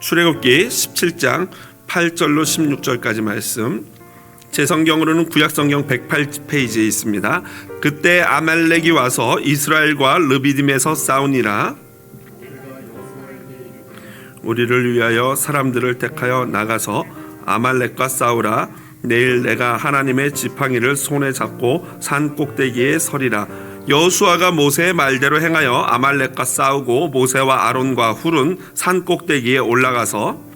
출애굽기 17장 8절로 16절까지 말씀, 제 성경으로는 구약성경 108페이지에 있습니다. 그때 아말렉이 와서 이스라엘과 르비딤에서 싸우니라. 우리를 위하여 사람들을 택하여 나가서 아말렉과 싸우라. 내일 내가 하나님의 지팡이를 손에 잡고 산 꼭대기에 서리라. 여호수아가 모세의 말대로 행하여 아말렉과 싸우고 모세와 아론과 훌은 산 꼭대기에 올라가서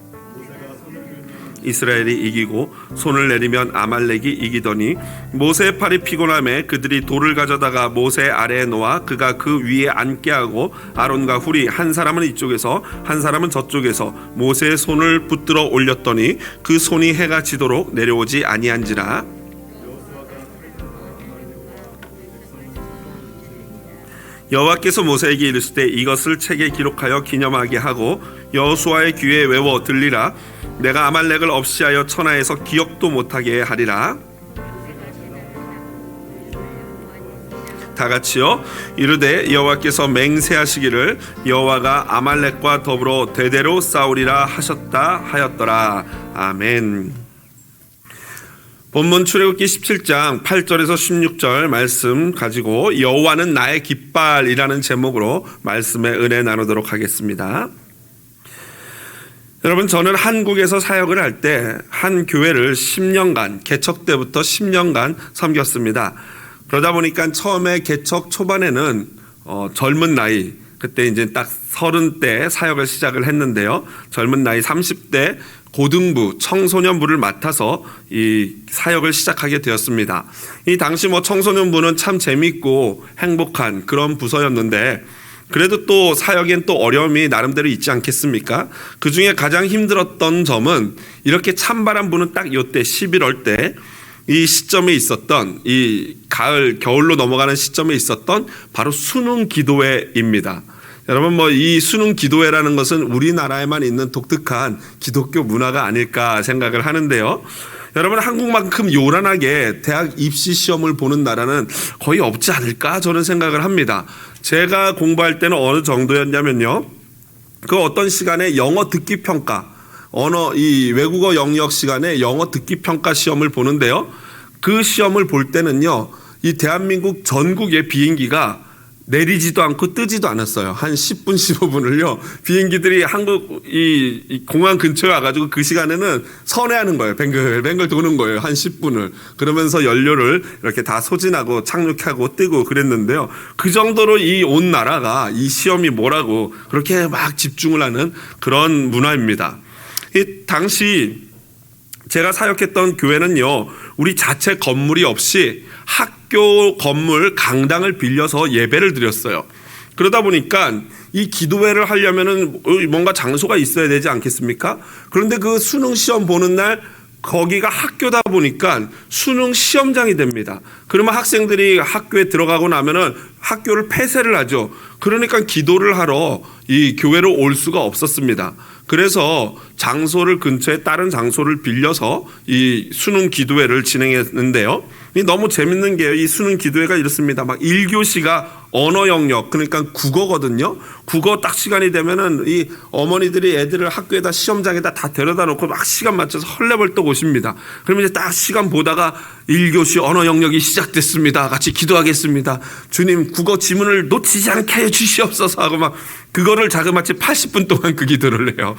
이스라엘이 이기고 손을 내리면 아말렉이 이기더니 모세의 팔이 피곤함에 그들이 돌을 가져다가 모세 아래에 놓아 그가 그 위에 앉게 하고 아론과 훌이 한 사람은 이쪽에서 한 사람은 저쪽에서 모세의 손을 붙들어 올렸더니 그 손이 해가 지도록 내려오지 아니한지라. 여호와께서 모세에게 이르시되 이것을 책에 기록하여 기념하게 하고 여호수아의 귀에 외워 들리라. 내가 아말렉을 없이하여 천하에서 기억도 못하게 하리라. 다 같이요. 이르되 여호와께서 맹세하시기를 여호와가 아말렉과 더불어 대대로 싸우리라 하셨다 하였더라. 아멘. 본문 출애굽기 17장 8절에서 16절 말씀 가지고 여호와는 나의 깃발이라는 제목으로 말씀의 은혜 나누도록 하겠습니다. 여러분, 저는 한국에서 사역을 할 때 한 교회를 10년간, 개척 때부터 10년간 섬겼습니다. 그러다 보니까 처음에 개척 초반에는 젊은 나이, 그때 이제 딱 30대 사역을 시작을 했는데요. 젊은 나이 30대 고등부, 청소년부를 맡아서 이 사역을 시작하게 되었습니다. 이 당시 청소년부는 참 재밌고 행복한 그런 부서였는데, 그래도 또 사역엔 또 어려움이 나름대로 있지 않겠습니까? 그 중에 가장 힘들었던 점은 이렇게 찬바람 부는 딱 요때 11월 때 이 시점에 있었던, 이 가을, 겨울로 넘어가는 시점에 있었던 바로 수능 기도회입니다. 여러분, 이 수능 기도회라는 것은 우리나라에만 있는 독특한 기독교 문화가 아닐까 생각을 하는데요. 여러분, 한국만큼 요란하게 대학 입시 시험을 보는 나라는 거의 없지 않을까 저는 생각을 합니다. 제가 공부할 때는 어느 정도였냐면요, 그 어떤 시간에 영어 듣기 평가, 이 외국어 영역 시간에 영어 듣기 평가 시험을 보는데요. 그 시험을 볼 때는요, 이 대한민국 전국의 비행기가 내리지도 않고 뜨지도 않았어요. 한 10분, 15분을요. 비행기들이 한국 이 공항 근처에 와가지고 그 시간에는 선회하는 거예요. 뱅글뱅글 도는 거예요. 한 10분을. 그러면서 연료를 이렇게 다 소진하고 착륙하고 뜨고 그랬는데요. 그 정도로 이 온 나라가 이 시험이 뭐라고 그렇게 막 집중을 하는 그런 문화입니다. 이 당시 제가 사역했던 교회는요, 우리 자체 건물이 없이 학교 건물 강당을 빌려서 예배를 드렸어요. 그러다 보니까 이 기도회를 하려면은 뭔가 장소가 있어야 되지 않겠습니까? 그런데 그 수능 시험 보는 날 거기가 학교다 보니까 수능 시험장이 됩니다. 그러면 학생들이 학교에 들어가고 나면은 학교를 폐쇄를 하죠. 그러니까 기도를 하러 이 교회로 올 수가 없었습니다. 그래서 장소를 근처에 다른 장소를 빌려서 이 수능 기도회를 진행했는데요. 너무 재밌는 게 이 수능 기도회가 이렇습니다. 막 1교시가 언어 영역, 그러니까 국어거든요. 국어 딱 시간이 되면은 이 어머니들이 애들을 학교에다 시험장에다 다 데려다 놓고 막 시간 맞춰서 헐레벌떡 오십니다. 그러면 이제 딱 시간 보다가 1교시 언어 영역이 시작됐습니다. 같이 기도하겠습니다. 주님, 국어 지문을 놓치지 않게 해 주시옵소서 하고 막 그거를 자그마치 80분 동안 그 기도를 해요.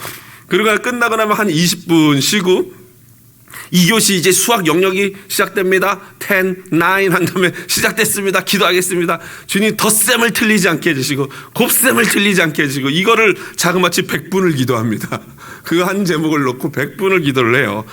그러고 끝나고 나면 한 20분 쉬고 2교시 이제 수학 영역이 시작됩니다. 10, 9 한 다음에 시작됐습니다. 기도하겠습니다. 주님, 덧셈을 틀리지 않게 해주시고 곱셈을 틀리지 않게 해주시고, 이거를 자그마치 100분을 기도합니다. 그 한 제목을 놓고 100분을 기도를 해요.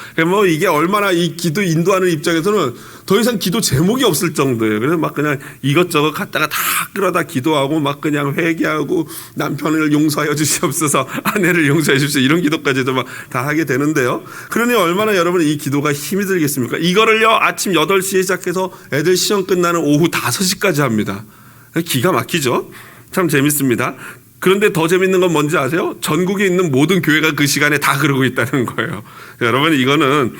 이게 얼마나 이 기도 인도하는 입장에서는 더 이상 기도 제목이 없을 정도예요. 그래서 막 그냥 이것저것 갖다가 다 끌어다 기도하고 막 그냥 회개하고 남편을 용서하여 주시옵소서, 아내를 용서해 주시옵소서, 이런 기도까지도 막 다 하게 되는데요. 그러니 얼마나 여러분 이 기도가 힘이 들겠습니까? 이거를요, 아침 8시에 시작해서 애들 시험 끝나는 오후 5시까지 합니다. 기가 막히죠? 참 재밌습니다. 그런데 더 재밌는 건 뭔지 아세요? 전국에 있는 모든 교회가 그 시간에 다 그러고 있다는 거예요. 여러분, 이거는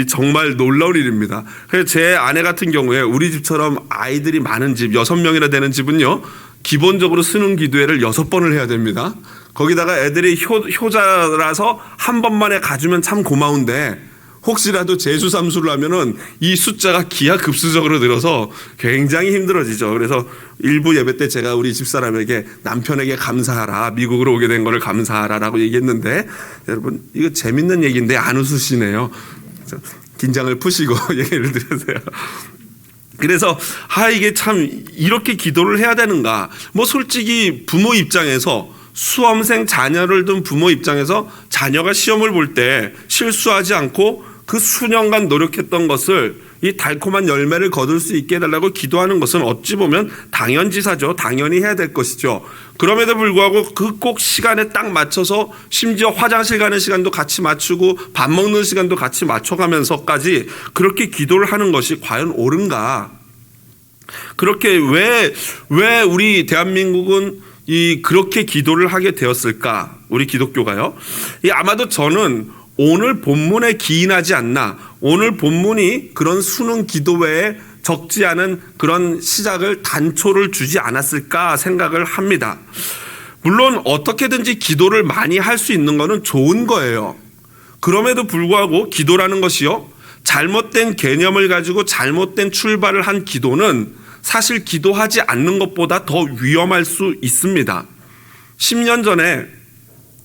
정말 놀라운 일입니다. 그래서 제 아내 같은 경우에 우리 집처럼 아이들이 많은 집, 6명이나 되는 집은요, 기본적으로 수능 기도회를 6번을 해야 됩니다. 거기다가 애들이 효자라서 한 번만에 가주면 참 고마운데 혹시라도 재수삼수를 하면은 이 숫자가 기하급수적으로 늘어서 굉장히 힘들어지죠. 그래서 일부 예배 때 제가 우리 집사람에게 남편에게 감사하라, 미국으로 오게 된 거를 감사하라라고 얘기했는데, 여러분 이거 재밌는 얘기인데 안 웃으시네요. 긴장을 푸시고 얘기를 드리세요. 그래서 이게 참 이렇게 기도를 해야 되는가? 뭐 솔직히 부모 입장에서, 수험생 자녀를 둔 부모 입장에서 자녀가 시험을 볼 때 실수하지 않고 그 수년간 노력했던 것을 이 달콤한 열매를 거둘 수 있게 해달라고 기도하는 것은 어찌 보면 당연지사죠. 당연히 해야 될 것이죠. 그럼에도 불구하고 그 꼭 시간에 딱 맞춰서 심지어 화장실 가는 시간도 같이 맞추고 밥 먹는 시간도 같이 맞춰가면서까지 그렇게 기도를 하는 것이 과연 옳은가? 그렇게 왜 우리 대한민국은 그렇게 기도를 하게 되었을까? 우리 기독교가요. 아마도 저는 오늘 본문에 기인하지 않나, 오늘 본문이 그런 수능 기도 외에 적지 않은 그런 시작을 단초를 주지 않았을까 생각을 합니다. 물론 어떻게든지 기도를 많이 할 수 있는 것은 좋은 거예요. 그럼에도 불구하고 기도라는 것이요, 잘못된 개념을 가지고 잘못된 출발을 한 기도는 사실 기도하지 않는 것보다 더 위험할 수 있습니다. 10년 전에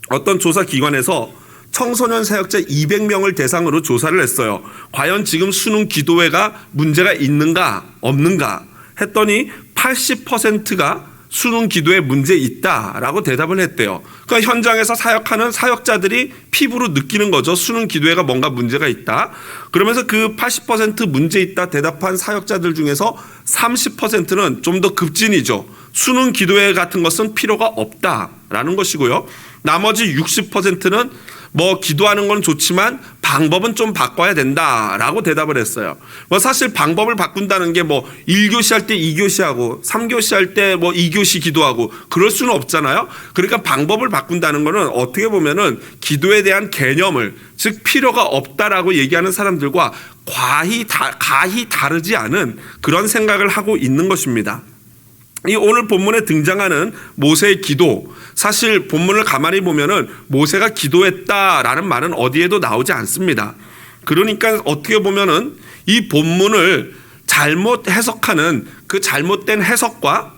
어떤 조사 기관에서 청소년 사역자 200명을 대상으로 조사를 했어요. 과연 지금 수능 기도회가 문제가 있는가 없는가 했더니 80%가 수능 기도에 문제 있다라고 대답을 했대요. 그러니까 현장에서 사역하는 사역자들이 피부로 느끼는 거죠. 수능 기도회가 뭔가 문제가 있다. 그러면서 그 80% 문제 있다 대답한 사역자들 중에서 30%는 좀 더 급진이죠. 수능 기도회 같은 것은 필요가 없다라는 것이고요. 나머지 60%는 뭐 기도하는 건 좋지만 방법은 좀 바꿔야 된다라고 대답을 했어요. 뭐 사실 방법을 바꾼다는 게 뭐 1교시 할 때 2교시 하고 3교시 할 때 뭐 2교시 기도하고 그럴 수는 없잖아요. 그러니까 방법을 바꾼다는 거는 어떻게 보면은 기도에 대한 개념을, 즉 필요가 없다라고 얘기하는 사람들과 가히 다르지 않은 그런 생각을 하고 있는 것입니다. 이 오늘 본문에 등장하는 모세의 기도, 사실 본문을 가만히 보면은 모세가 기도했다라는 말은 어디에도 나오지 않습니다. 그러니까 어떻게 보면은 이 본문을 잘못 해석하는 그 잘못된 해석과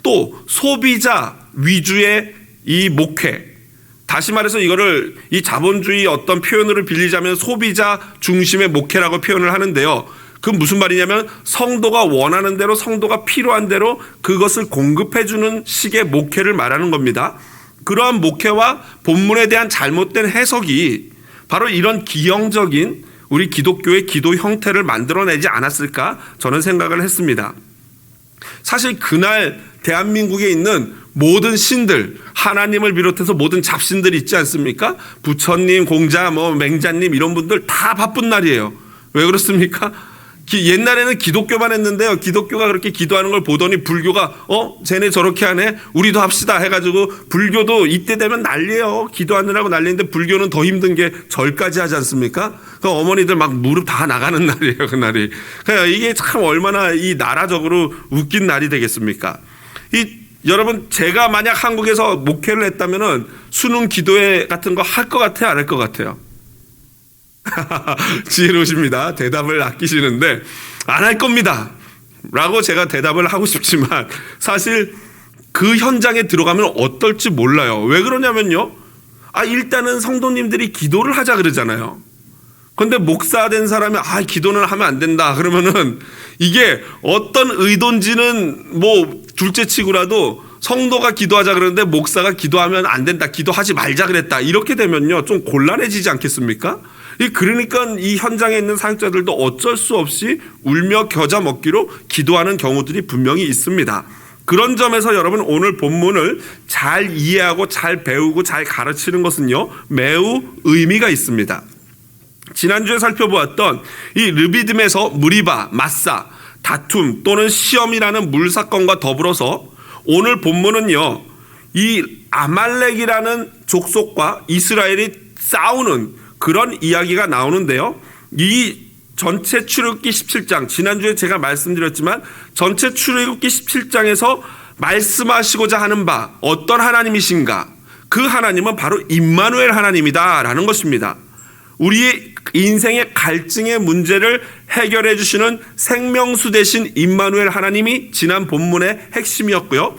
또 소비자 위주의 이 목회, 다시 말해서 이거를 이 자본주의 어떤 표현으로 빌리자면 소비자 중심의 목회라고 표현을 하는데요. 그 무슨 말이냐면 성도가 원하는 대로, 성도가 필요한 대로 그것을 공급해주는 식의 목회를 말하는 겁니다. 그러한 목회와 본문에 대한 잘못된 해석이 바로 이런 기형적인 우리 기독교의 기도 형태를 만들어내지 않았을까 저는 생각을 했습니다. 사실 그날 대한민국에 있는 모든 신들, 하나님을 비롯해서 모든 잡신들이 있지 않습니까? 부처님, 공자, 맹자님 이런 분들 다 바쁜 날이에요. 왜 그렇습니까? 옛날에는 기독교만 했는데요. 기독교가 그렇게 기도하는 걸 보더니 불교가 쟤네 저렇게 하네, 우리도 합시다 해가지고 불교도 이때 되면 난리예요. 기도하느라고 난리인데 불교는 더 힘든 게 절까지 하지 않습니까? 그 어머니들 막 무릎 다 나가는 날이에요. 그날이. 그러니까 이게 참 얼마나 이 나라적으로 웃긴 날이 되겠습니까? 여러분, 제가 만약 한국에서 목회를 했다면은 수능 기도회 같은 거 할 것 같아요, 안 할 것 같아요? 지혜로우십니다. 대답을 아끼시는데 안 할 겁니다 라고 제가 대답을 하고 싶지만 사실 그 현장에 들어가면 어떨지 몰라요. 왜 그러냐면요, 일단은 성도님들이 기도를 하자 그러잖아요. 근데 목사 된 사람이 기도는 하면 안 된다 그러면은 이게 어떤 의도인지는 뭐 둘째 치고라도 성도가 기도하자 그러는데 목사가 기도하면 안 된다, 기도하지 말자 그랬다, 이렇게 되면요 좀 곤란해지지 않겠습니까? 그러니까 이 현장에 있는 사역자들도 어쩔 수 없이 울며 겨자 먹기로 기도하는 경우들이 분명히 있습니다. 그런 점에서 여러분, 오늘 본문을 잘 이해하고 잘 배우고 잘 가르치는 것은요 매우 의미가 있습니다. 지난주에 살펴보았던 이 르비딤에서 무리바, 마사, 다툼 또는 시험이라는 물사건과 더불어서 오늘 본문은요 이 아말렉이라는 족속과 이스라엘이 싸우는 그런 이야기가 나오는데요. 이 전체 출애굽기 17장, 지난주에 제가 말씀드렸지만 전체 출애굽기 17장에서 말씀하시고자 하는 바 어떤 하나님이신가, 그 하나님은 바로 임마누엘 하나님이다라는 것입니다. 우리의 인생의 갈증의 문제를 해결해 주시는 생명수 되신 임마누엘 하나님이 지난 본문의 핵심이었고요.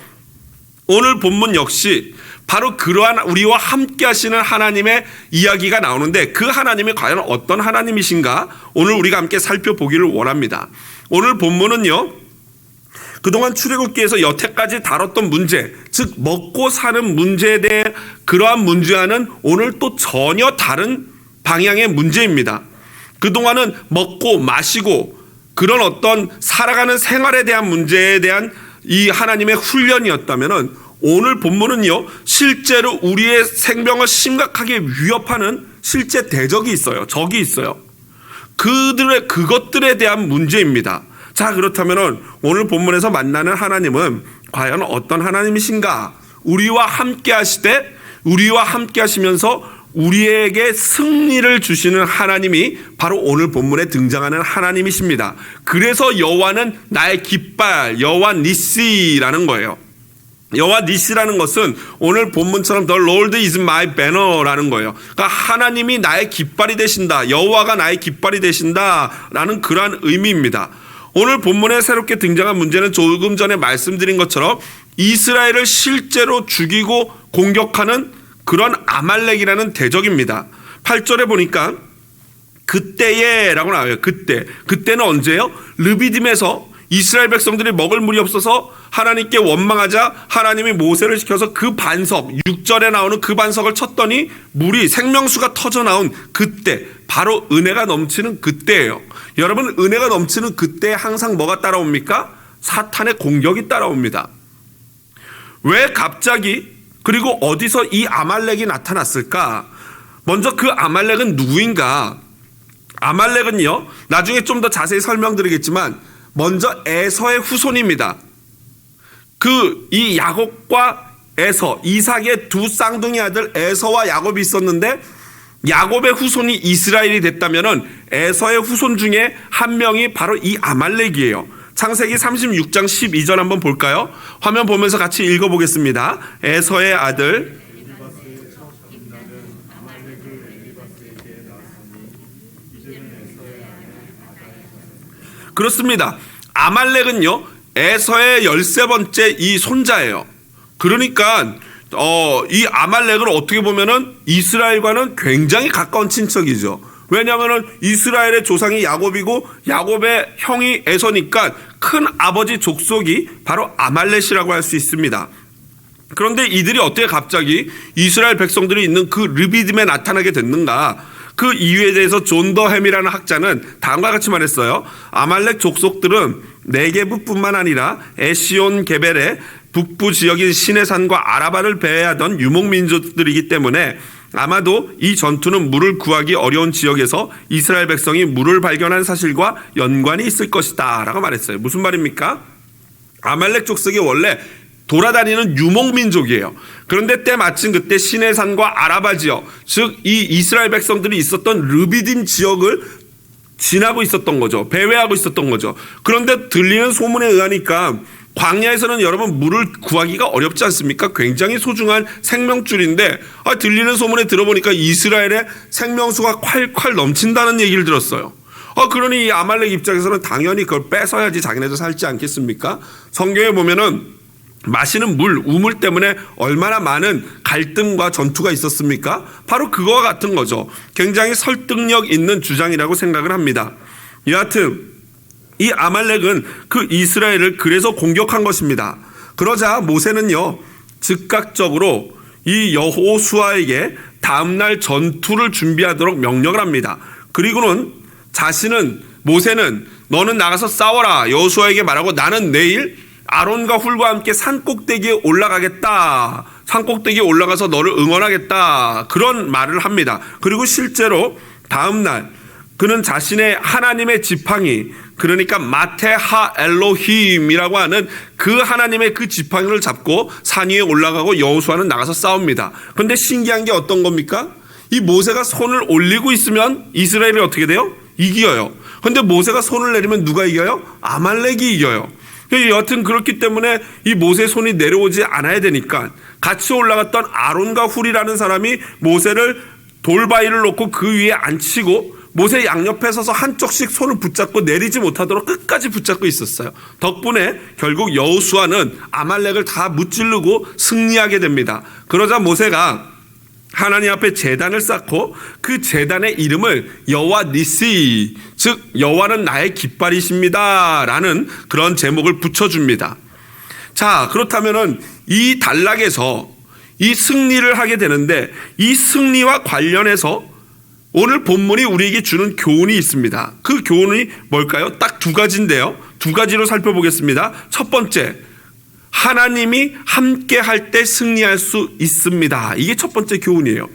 오늘 본문 역시 바로 그러한 우리와 함께 하시는 하나님의 이야기가 나오는데 그 하나님이 과연 어떤 하나님이신가 오늘 우리가 함께 살펴보기를 원합니다. 오늘 본문은요, 그동안 출애굽기에서 여태까지 다뤘던 문제, 즉 먹고 사는 문제에 대해 그러한 문제와는 오늘 또 전혀 다른 방향의 문제입니다. 그동안은 먹고 마시고 그런 어떤 살아가는 생활에 대한 문제에 대한 이 하나님의 훈련이었다면은 오늘 본문은요, 실제로 우리의 생명을 심각하게 위협하는 실제 대적이 있어요. 적이 있어요. 그것들에 대한 문제입니다. 자, 그렇다면 오늘 본문에서 만나는 하나님은 과연 어떤 하나님이신가? 우리와 함께 하시되 우리와 함께 하시면서 우리에게 승리를 주시는 하나님이 바로 오늘 본문에 등장하는 하나님이십니다. 그래서 여호와는 나의 깃발, 여호와 니시라는 거예요. 여호와 니시라는 것은 오늘 본문처럼 The Lord is my banner라는 거예요. 그러니까 하나님이 나의 깃발이 되신다, 여호와가 나의 깃발이 되신다라는 그러한 의미입니다. 오늘 본문에 새롭게 등장한 문제는 조금 전에 말씀드린 것처럼 이스라엘을 실제로 죽이고 공격하는 그런 아말렉이라는 대적입니다. 8절에 보니까 그때에 라고 나와요. 그때는 언제예요? 르비딤에서 이스라엘 백성들이 먹을 물이 없어서 하나님께 원망하자 하나님이 모세를 시켜서 그 반석, 6절에 나오는 그 반석을 쳤더니 물이 생명수가 터져 나온 그때, 바로 은혜가 넘치는 그때예요. 여러분, 은혜가 넘치는 그때 항상 뭐가 따라옵니까? 사탄의 공격이 따라옵니다. 왜 갑자기 그리고 어디서 이 아말렉이 나타났을까? 먼저 그 아말렉은 누구인가? 아말렉은요, 나중에 좀 더 자세히 설명드리겠지만 먼저 에서의 후손입니다. 이 야곱과 에서, 이삭의 두 쌍둥이 아들 에서와 야곱이 있었는데 야곱의 후손이 이스라엘이 됐다면은 에서의 후손 중에 한 명이 바로 이 아말렉이에요. 창세기 36장 12절 한번 볼까요? 화면 보면서 같이 읽어보겠습니다. 에서의 아들 그렇습니다. 아말렉은요, 에서의 13번째 이 손자예요. 그러니까 이 아말렉은 어떻게 보면은 이스라엘과는 굉장히 가까운 친척이죠. 왜냐하면 이스라엘의 조상이 야곱이고 야곱의 형이 에서니까 큰 아버지 족속이 바로 아말렉이라고 할 수 있습니다. 그런데 이들이 어떻게 갑자기 이스라엘 백성들이 있는 그 르비딤에 나타나게 됐는가? 그 이유에 대해서 존 더 햄이라는 학자는 다음과 같이 말했어요. 아말렉 족속들은 네게브뿐만 아니라 에시온 게벨의 북부 지역인 시내산과 아라바를 배회하던 유목민족들이기 때문에 아마도 이 전투는 물을 구하기 어려운 지역에서 이스라엘 백성이 물을 발견한 사실과 연관이 있을 것이다 라고 말했어요. 무슨 말입니까? 아말렉 족속이 원래 돌아다니는 유목민족이에요. 그런데 때마침 그때 시내산과 아라바 지역, 즉 이 이스라엘 백성들이 있었던 르비딤 지역을 지나고 있었던 거죠. 배회하고 있었던 거죠. 그런데 들리는 소문에 의하니까 광야에서는 여러분 물을 구하기가 어렵지 않습니까? 굉장히 소중한 생명줄인데 들리는 소문에 들어보니까 이스라엘의 생명수가 콸콸 넘친다는 얘기를 들었어요. 그러니 이 아말렉 입장에서는 당연히 그걸 뺏어야지 자기네도 살지 않겠습니까? 성경에 보면은 마시는 물, 우물 때문에 얼마나 많은 갈등과 전투가 있었습니까? 바로 그거와 같은 거죠. 굉장히 설득력 있는 주장이라고 생각을 합니다. 여하튼 이 아말렉은 그 이스라엘을 그래서 공격한 것입니다. 그러자 모세는요, 즉각적으로 이 여호수아에게 다음날 전투를 준비하도록 명령을 합니다. 그리고는 모세는 너는 나가서 싸워라 여호수아에게 말하고 나는 내일 아론과 훌과 함께 산꼭대기에 올라가겠다. 산꼭대기에 올라가서 너를 응원하겠다. 그런 말을 합니다. 그리고 실제로 다음날 그는 자신의 하나님의 지팡이, 그러니까 마테하 엘로힘이라고 하는 그 하나님의 그 지팡이를 잡고 산 위에 올라가고 여호수아는 나가서 싸웁니다. 그런데 신기한 게 어떤 겁니까? 이 모세가 손을 올리고 있으면 이스라엘이 어떻게 돼요? 이겨요. 그런데 모세가 손을 내리면 누가 이겨요? 아말렉이 이겨요. 여하튼 그렇기 때문에 이 모세의 손이 내려오지 않아야 되니까 같이 올라갔던 아론과 훌이라는 사람이 모세를 돌바위를 놓고 그 위에 앉히고 모세 양옆에 서서 한쪽씩 손을 붙잡고 내리지 못하도록 끝까지 붙잡고 있었어요. 덕분에 결국 여호수아는 아말렉을 다 무찌르고 승리하게 됩니다. 그러자 모세가 하나님 앞에 제단을 쌓고 그 제단의 이름을 여호와 니시, 즉 여호와는 나의 깃발이십니다 라는 그런 제목을 붙여줍니다. 자, 그렇다면은 이 단락에서 이 승리를 하게 되는데, 이 승리와 관련해서 오늘 본문이 우리에게 주는 교훈이 있습니다. 그 교훈이 뭘까요? 딱 두 가지인데요. 두 가지로 살펴보겠습니다. 첫 번째, 하나님이 함께 할 때 승리할 수 있습니다. 이게 첫 번째 교훈이에요.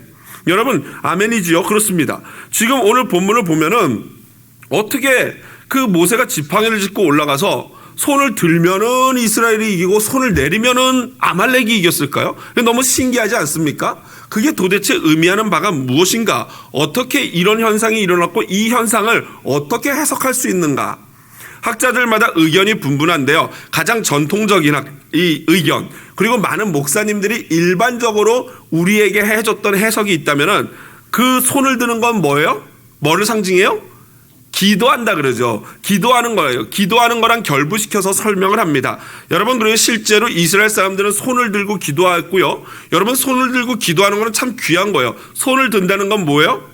여러분, 아멘이지요? 그렇습니다. 지금 오늘 본문을 보면은 어떻게 그 모세가 지팡이를 짚고 올라가서 손을 들면은 이스라엘이 이기고 손을 내리면은 아말렉이 이겼을까요? 너무 신기하지 않습니까? 그게 도대체 의미하는 바가 무엇인가? 어떻게 이런 현상이 일어났고 이 현상을 어떻게 해석할 수 있는가? 학자들마다 의견이 분분한데요. 가장 전통적인 이 의견, 그리고 많은 목사님들이 일반적으로 우리에게 해줬던 해석이 있다면은 그 손을 드는 건 뭐예요? 뭐를 상징해요? 기도한다 그러죠. 기도하는 거예요. 기도하는 거랑 결부시켜서 설명을 합니다. 여러분, 그리고 실제로 이스라엘 사람들은 손을 들고 기도했고요. 여러분, 손을 들고 기도하는 거는 참 귀한 거예요. 손을 든다는 건 뭐예요?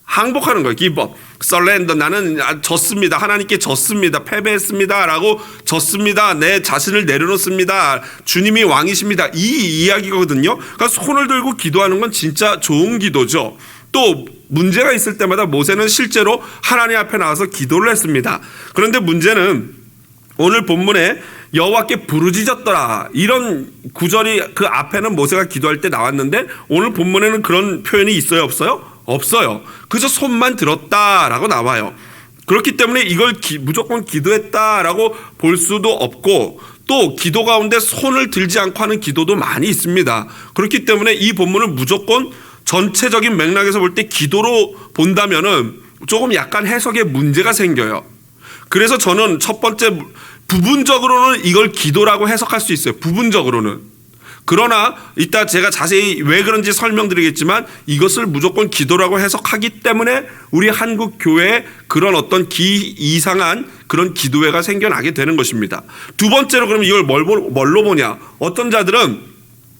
항복하는 거예요. 기법, 설렌더, 나는 졌습니다. 하나님께 졌습니다. 패배했습니다. 라고 졌습니다. 내 자신을 내려놓습니다. 주님이 왕이십니다. 이 이야기거든요. 그러니까 손을 들고 기도하는 건 진짜 좋은 기도죠. 또 문제가 있을 때마다 모세는 실제로 하나님 앞에 나와서 기도를 했습니다. 그런데 문제는 오늘 본문에 여호와께 부르짖었더라, 이런 구절이 그 앞에는 모세가 기도할 때 나왔는데 오늘 본문에는 그런 표현이 있어요, 없어요? 없어요. 그저 손만 들었다라고 나와요. 그렇기 때문에 이걸 무조건 기도했다라고 볼 수도 없고, 또 기도 가운데 손을 들지 않고 하는 기도도 많이 있습니다. 그렇기 때문에 이 본문을 무조건 전체적인 맥락에서 볼 때 기도로 본다면은 조금 약간 해석에 문제가 생겨요. 그래서 저는 첫 번째, 부분적으로는 이걸 기도라고 해석할 수 있어요. 부분적으로는. 그러나 이따 제가 자세히 왜 그런지 설명드리겠지만 이것을 무조건 기도라고 해석하기 때문에 우리 한국 교회에 그런 어떤 이상한 그런 기도회가 생겨나게 되는 것입니다. 두 번째로, 그러면 이걸 뭘로 보냐? 어떤 자들은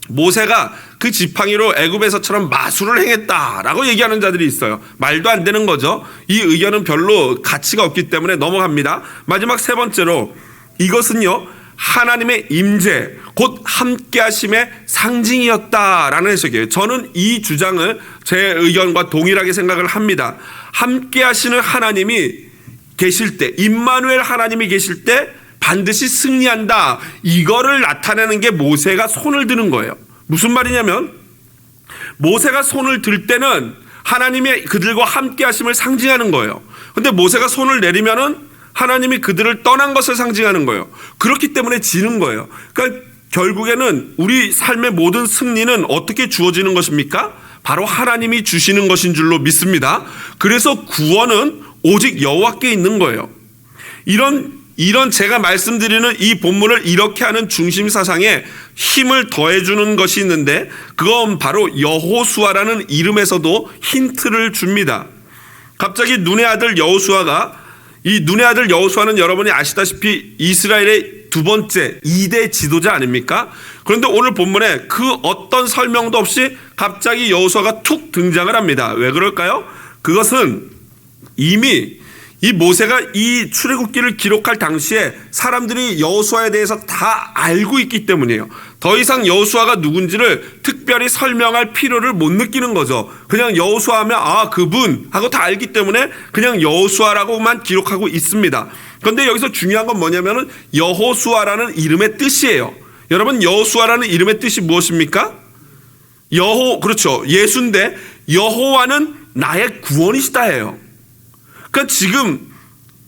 모세가 그 지팡이로 애굽에서처럼 마술을 행했다라고 얘기하는 자들이 있어요. 말도 안 되는 거죠. 이 의견은 별로 가치가 없기 때문에 넘어갑니다. 마지막 세 번째로, 이것은요 하나님의 임재, 곧 함께하심의 상징이었다라는 해석이에요. 저는 이 주장을 제 의견과 동일하게 생각을 합니다. 함께하시는 하나님이 계실 때, 임마누엘 하나님이 계실 때 반드시 승리한다, 이거를 나타내는 게 모세가 손을 드는 거예요. 무슨 말이냐면, 모세가 손을 들 때는 하나님의 그들과 함께 하심을 상징하는 거예요. 근데 모세가 손을 내리면은 하나님이 그들을 떠난 것을 상징하는 거예요. 그렇기 때문에 지는 거예요. 그러니까 결국에는 우리 삶의 모든 승리는 어떻게 주어지는 것입니까? 바로 하나님이 주시는 것인 줄로 믿습니다. 그래서 구원은 오직 여호와께 있는 거예요. 이런 제가 말씀드리는 이 본문을 이렇게 하는 중심 사상에 힘을 더해주는 것이 있는데, 그건 바로 여호수아라는 이름에서도 힌트를 줍니다. 갑자기 눈의 아들 여호수아가, 이 눈의 아들 여호수아는 여러분이 아시다시피 이스라엘의 두 번째 2대 지도자 아닙니까? 그런데 오늘 본문에 그 어떤 설명도 없이 갑자기 여호수아가 툭 등장을 합니다. 왜 그럴까요? 그것은 이미 이 모세가 이 출애굽기를 기록할 당시에 사람들이 여호수아에 대해서 다 알고 있기 때문이에요. 더 이상 여호수아가 누군지를 특별히 설명할 필요를 못 느끼는 거죠. 그냥 여호수아 하면 그분 하고 다 알기 때문에 그냥 여호수아라고만 기록하고 있습니다. 그런데 여기서 중요한 건 뭐냐면은 여호수아라는 이름의 뜻이에요. 여러분, 여호수아라는 이름의 뜻이 무엇입니까? 그렇죠. 예수인데 여호와는 나의 구원이시다예요. 그러니까 지금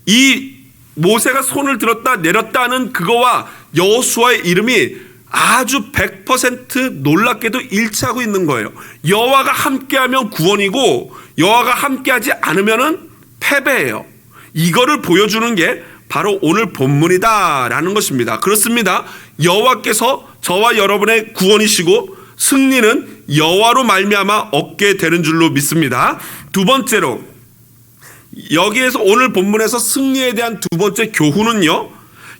이 모세가 손을 들었다 내렸다 하는 그거와 여호수아의 이름이 아주 100% 놀랍게도 일치하고 있는 거예요. 여호와가 함께하면 구원이고 여호와가 함께하지 않으면 패배예요. 이거를 보여주는 게 바로 오늘 본문이다라는 것입니다. 그렇습니다. 여호와께서 저와 여러분의 구원이시고 승리는 여호와로 말미암아 얻게 되는 줄로 믿습니다. 두 번째로, 여기에서 오늘 본문에서 승리에 대한 두 번째 교훈은요,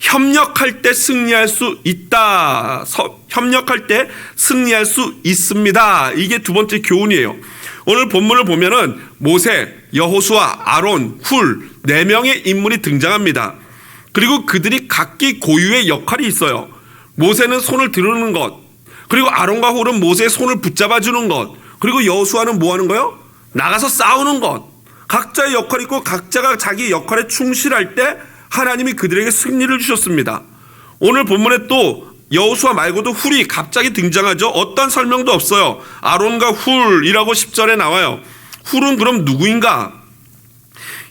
협력할 때 승리할 수 있다. 협력할 때 승리할 수 있습니다. 이게 두 번째 교훈이에요. 오늘 본문을 보면은 모세, 여호수아, 아론, 훌 4명의 인물이 등장합니다. 그리고 그들이 각기 고유의 역할이 있어요. 모세는 손을 드르는 것, 그리고 아론과 훌은 모세의 손을 붙잡아 주는 것, 그리고 여호수아는 뭐 하는 거요? 나가서 싸우는 것. 각자의 역할이 있고 각자가 자기 역할에 충실할 때 하나님이 그들에게 승리를 주셨습니다. 오늘 본문에 또 여호수아 말고도 훌이 갑자기 등장하죠. 어떤 설명도 없어요. 아론과 훌이라고 10절에 나와요. 훌은 그럼 누구인가?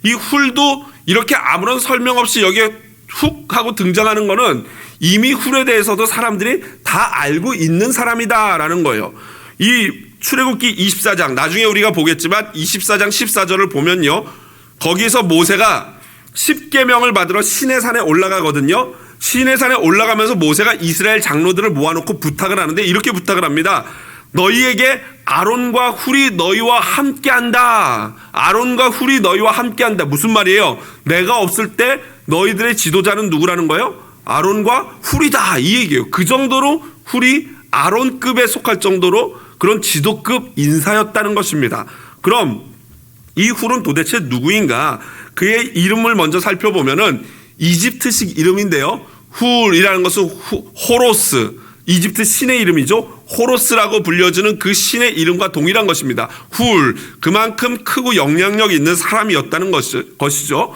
이 훌도 이렇게 아무런 설명 없이 여기에 훅 하고 등장하는 거는 이미 훌에 대해서도 사람들이 다 알고 있는 사람이다라는 거예요. 이 출애굽기 24장, 나중에 우리가 보겠지만 24장 14절을 보면요, 거기서 모세가 10계명을 받으러 시내산에 올라가거든요. 시내산에 올라가면서 모세가 이스라엘 장로들을 모아놓고 부탁을 하는데 이렇게 부탁을 합니다. 너희에게 아론과 훌이 너희와 함께한다. 아론과 훌이 너희와 함께한다. 무슨 말이에요? 내가 없을 때 너희들의 지도자는 누구라는 거예요? 아론과 훌이다, 이 얘기예요. 그 정도로 훌이 아론급에 속할 정도로 그런 지도급 인사였다는 것입니다. 그럼 이 훌은 도대체 누구인가? 그의 이름을 먼저 살펴보면은 이집트식 이름인데요. 훌이라는 것은 호로스, 이집트 신의 이름이죠. 호로스라고 불려지는 그 신의 이름과 동일한 것입니다. 훌, 그만큼 크고 영향력 있는 사람이었다는 것이죠.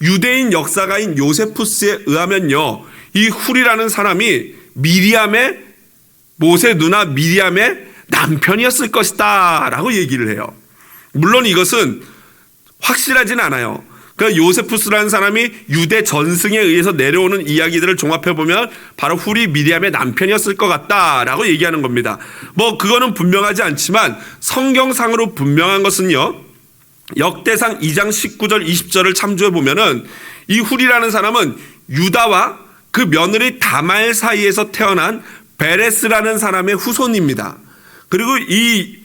유대인 역사가인 요세푸스에 의하면요, 이 훌이라는 사람이 미리암의, 모세 누나 미리암의 남편이었을 것이다 라고 얘기를 해요. 물론 이것은 확실하진 않아요. 그러니까 요세푸스라는 사람이 유대 전승에 의해서 내려오는 이야기들을 종합해보면 바로 훌이 미리암의 남편이었을 것 같다라고 얘기하는 겁니다. 뭐 그거는 분명하지 않지만 성경상으로 분명한 것은요, 역대상 2장 19절 20절을 참조해보면은 이 훌이라는 사람은 유다와 그 며느리 다말 사이에서 태어난 베레스라는 사람의 후손입니다. 그리고 이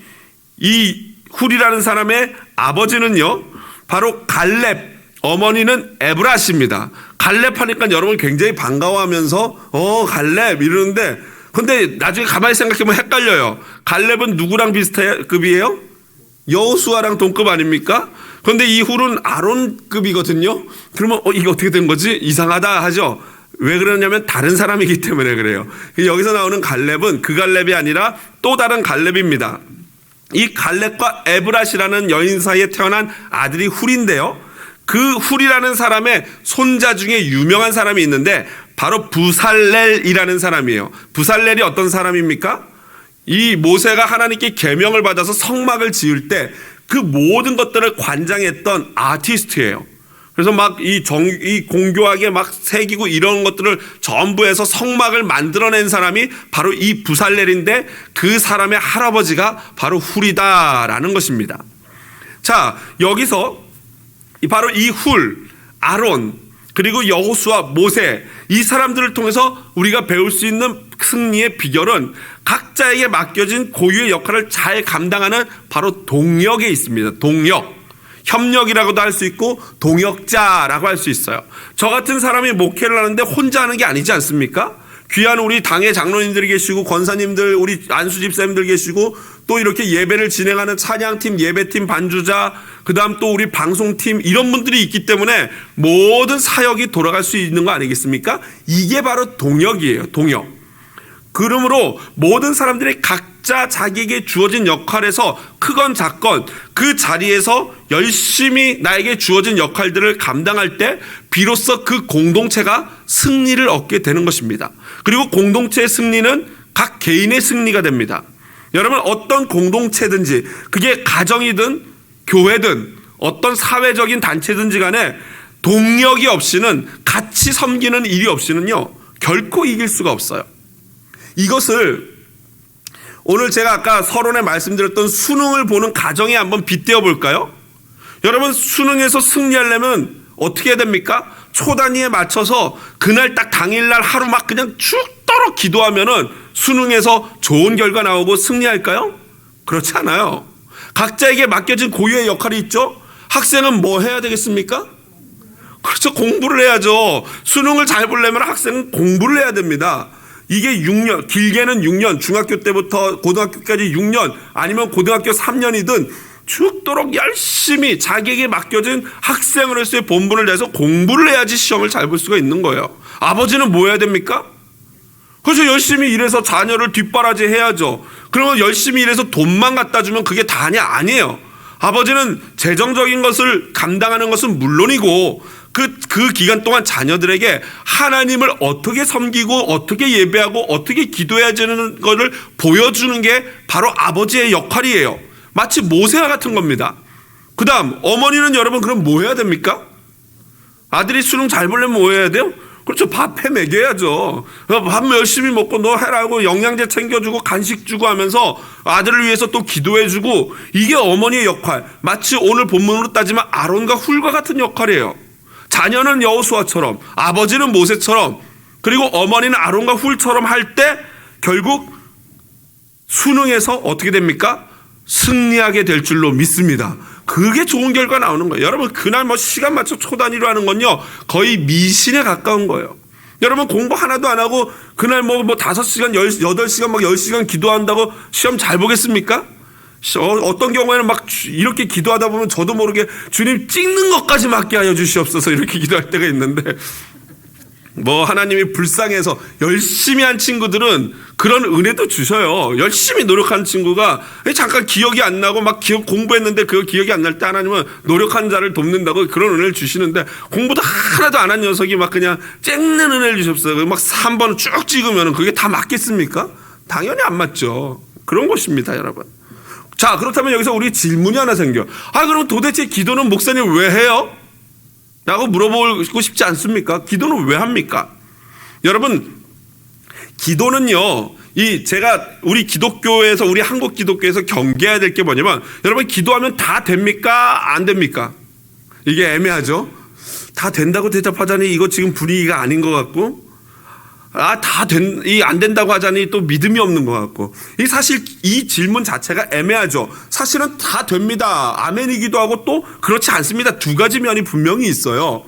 훌이라는 사람의 아버지는요, 바로 갈렙, 어머니는 에브라시입니다. 갈렙 하니까 여러분 굉장히 반가워하면서 갈렙 이러는데, 근데 나중에 가만히 생각해보면 헷갈려요. 갈렙은 누구랑 비슷급이에요? 여호수아랑 동급 아닙니까? 그런데 이 훌은 아론급이거든요. 그러면 이게 어떻게 된 거지? 이상하다 하죠. 왜 그러냐면 다른 사람이기 때문에 그래요. 여기서 나오는 갈렙은 그 갈렙이 아니라 또 다른 갈렙입니다. 이 갈렙과 에브라시라는 여인 사이에 태어난 아들이 훌인데요, 그 훌이라는 사람의 손자 중에 유명한 사람이 있는데 바로 부살렐이라는 사람이에요. 부살렐이 어떤 사람입니까? 이 모세가 하나님께 계명을 받아서 성막을 지을 때 그 모든 것들을 관장했던 아티스트예요. 그래서 막 이 공교하게 막 새기고 이런 것들을 전부 해서 성막을 만들어낸 사람이 바로 이 부살렐인데 그 사람의 할아버지가 바로 훌이다라는 것입니다. 자, 여기서 바로 이 훌, 아론, 그리고 여호수아, 모세, 이 사람들을 통해서 우리가 배울 수 있는 승리의 비결은 각자에게 맡겨진 고유의 역할을 잘 감당하는 바로 동력에 있습니다. 동력. 협력이라고도 할 수 있고 동역자라고 할 수 있어요. 저 같은 사람이 목회를 하는데 혼자 하는 게 아니지 않습니까? 귀한 우리 당의 장로님들이 계시고 권사님들, 우리 안수 집사님들 계시고 또 이렇게 예배를 진행하는 찬양팀, 예배팀, 반주자, 그 다음 또 우리 방송팀, 이런 분들이 있기 때문에 모든 사역이 돌아갈 수 있는 거 아니겠습니까? 이게 바로 동역이에요. 동역. 그러므로 모든 사람들이 각자 자기에게 주어진 역할에서 크건 작건 그 자리에서 열심히 나에게 주어진 역할들을 감당할 때 비로소 그 공동체가 승리를 얻게 되는 것입니다. 그리고 공동체의 승리는 각 개인의 승리가 됩니다. 여러분, 어떤 공동체든지 그게 가정이든 교회든 어떤 사회적인 단체든지 간에 동력이 없이는, 같이 섬기는 일이 없이는요, 결코 이길 수가 없어요. 이것을 오늘 제가 아까 서론에 말씀드렸던 수능을 보는 가정에 한번 빗대어 볼까요? 여러분, 수능에서 승리하려면 어떻게 해야 됩니까? 초 단위에 맞춰서 그날 딱 당일날 하루 막 그냥 쭉 죽도록 기도하면은 수능에서 좋은 결과 나오고 승리할까요? 그렇지 않아요. 각자에게 맡겨진 고유의 역할이 있죠. 학생은 뭐 해야 되겠습니까? 그렇죠. 공부를 해야죠. 수능을 잘 보려면 학생은 공부를 해야 됩니다. 이게 6년, 길게는 6년, 중학교 때부터 고등학교까지 6년, 아니면 고등학교 3년이든 죽도록 열심히 자기에게 맡겨진 학생으로서의 본분을 내서 공부를 해야지 시험을 잘 볼 수가 있는 거예요. 아버지는 뭐 해야 됩니까? 그래서 열심히 일해서 자녀를 뒷바라지 해야죠. 그러면 열심히 일해서 돈만 갖다 주면 그게 다냐? 아니에요. 아버지는 재정적인 것을 감당하는 것은 물론이고 그 기간 동안 자녀들에게 하나님을 어떻게 섬기고 어떻게 예배하고 어떻게 기도해야 되는 것을 보여주는 게 바로 아버지의 역할이에요. 마치 모세와 같은 겁니다. 그 다음 어머니는 여러분 그럼 뭐 해야 됩니까? 아들이 수능 잘 보려면 뭐 해야 돼요? 그렇죠. 밥해 먹여야죠. 밥 열심히 먹고 너 해라고 영양제 챙겨주고 간식 주고 하면서 아들을 위해서 또 기도해주고, 이게 어머니의 역할. 마치 오늘 본문으로 따지면 아론과 훌과 같은 역할이에요. 자녀는 여호수아처럼, 아버지는 모세처럼, 그리고 어머니는 아론과 훌처럼 할 때 결국 수능에서 어떻게 됩니까? 승리하게 될 줄로 믿습니다. 그게 좋은 결과 나오는 거예요. 여러분 그날 뭐 시간 맞춰 초단위로 하는 건요 거의 미신에 가까운 거예요. 여러분 공부 하나도 안 하고 그날 뭐 5시간, 8시간, 막 10시간 기도한다고 시험 잘 보겠습니까? 어떤 경우에는 막 이렇게 기도하다 보면 저도 모르게 주님 찍는 것까지 맞게 하여 주시옵소서 이렇게 기도할 때가 있는데, 뭐 하나님이 불쌍해서 열심히 한 친구들은 그런 은혜도 주셔요. 열심히 노력한 친구가 잠깐 기억이 안 나고 막 공부했는데 그 기억이 안 날 때 하나님은 노력한 자를 돕는다고 그런 은혜를 주시는데, 공부도 하나도 안 한 녀석이 막 그냥 쨍는 은혜를 주셨어요. 막 3번 쭉 찍으면 그게 다 맞겠습니까? 당연히 안 맞죠. 그런 것입니다, 여러분. 자, 그렇다면 여기서 우리 질문이 하나 생겨. 그럼 도대체 기도는 목사님 왜 해요? 라고 물어보고 싶지 않습니까? 기도는 왜 합니까? 여러분, 기도는요, 제가 우리 기독교에서, 우리 한국 기독교에서 경계해야 될 게 뭐냐면, 여러분, 기도하면 다 됩니까? 안 됩니까? 이게 애매하죠? 다 된다고 대답하자니 이거 지금 분위기가 아닌 것 같고, 안 된다고 하자니 또 믿음이 없는 것 같고, 사실 이 질문 자체가 애매하죠. 사실은 다 됩니다. 아멘이기도 하고 또 그렇지 않습니다. 두 가지 면이 분명히 있어요.